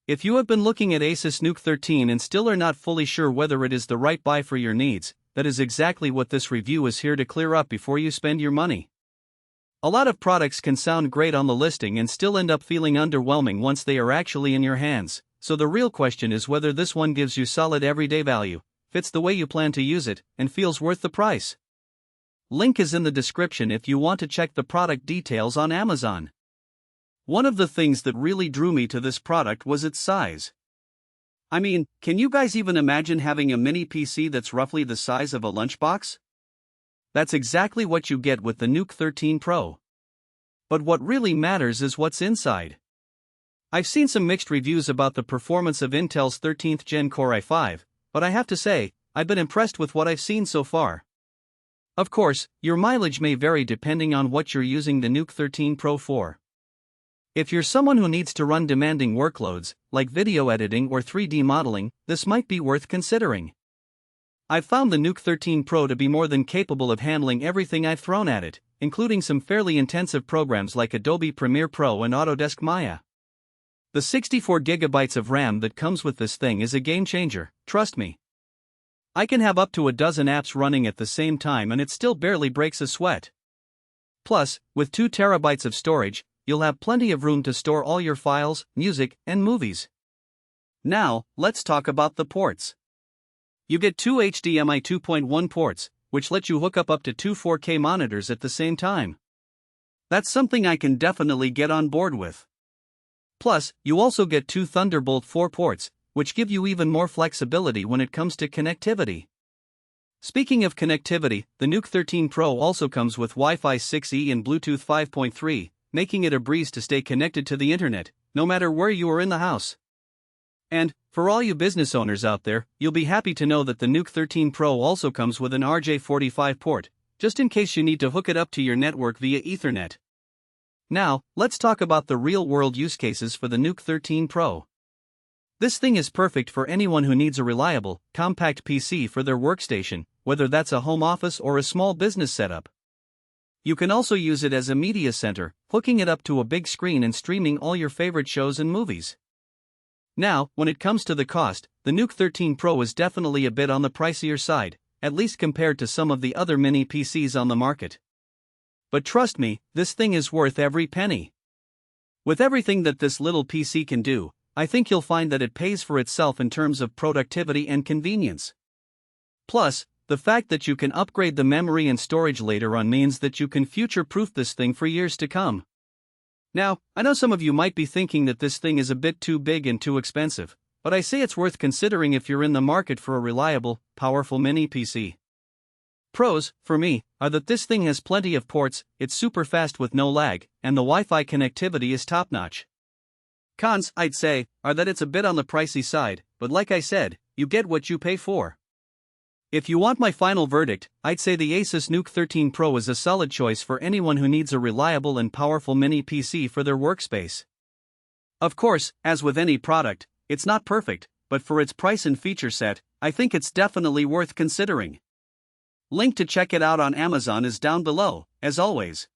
If you have been looking at ASUS NUC 13 and still are not fully sure whether it is the right buy for your needs, that is exactly what this review is here to clear up before you spend your money. A lot of products can sound great on the listing and still end up feeling underwhelming once they are actually in your hands, so the real question is whether this one gives you solid everyday value, fits the way you plan to use it, and feels worth the price. Link is in the description if you want to check the product details on Amazon. One of the things that really drew me to this product was its size. I mean, can you guys even imagine having a mini PC that's roughly the size of a lunchbox? That's exactly what you get with the NUC 13 Pro. But what really matters is what's inside. I've seen some mixed reviews about the performance of Intel's 13th Gen Core i5, but I have to say, I've been impressed with what I've seen so far. Of course, your mileage may vary depending on what you're using the NUC 13 Pro for. If you're someone who needs to run demanding workloads, like video editing or 3D modeling, this might be worth considering. I've found the NUC 13 Pro to be more than capable of handling everything I've thrown at it, including some fairly intensive programs like Adobe Premiere Pro and Autodesk Maya. The 64GB of RAM that comes with this thing is a game changer, trust me. I can have up to a dozen apps running at the same time and it still barely breaks a sweat. Plus, with 2TB of storage, you'll have plenty of room to store all your files, music, and movies. Now, let's talk about the ports. You get two HDMI 2.1 ports, which let you hook up to two 4K monitors at the same time. That's something I can definitely get on board with. Plus, you also get two Thunderbolt 4 ports, which give you even more flexibility when it comes to connectivity. Speaking of connectivity, the NUC 13 Pro also comes with Wi-Fi 6E and Bluetooth 5.3, making it a breeze to stay connected to the internet, no matter where you are in the house. And, for all you business owners out there, you'll be happy to know that the NUC 13 Pro also comes with an RJ45 port, just in case you need to hook it up to your network via Ethernet. Now, let's talk about the real-world use cases for the NUC 13 Pro. This thing is perfect for anyone who needs a reliable, compact PC for their workstation, whether that's a home office or a small business setup. You can also use it as a media center, hooking it up to a big screen and streaming all your favorite shows and movies. Now, when it comes to the cost, the NUC 13 Pro is definitely a bit on the pricier side, at least compared to some of the other mini PCs on the market. But trust me, this thing is worth every penny. With everything that this little PC can do, I think you'll find that it pays for itself in terms of productivity and convenience. Plus, the fact that you can upgrade the memory and storage later on means that you can future-proof this thing for years to come. Now, I know some of you might be thinking that this thing is a bit too big and too expensive, but I say it's worth considering if you're in the market for a reliable, powerful mini PC. Pros, for me, are that this thing has plenty of ports, it's super fast with no lag, and the Wi-Fi connectivity is top-notch. Cons, I'd say, are that it's a bit on the pricey side, but like I said, you get what you pay for. If you want my final verdict, I'd say the ASUS NUC 13 Pro is a solid choice for anyone who needs a reliable and powerful mini PC for their workspace. Of course, as with any product, it's not perfect, but for its price and feature set, I think it's definitely worth considering. Link to check it out on Amazon is down below, as always.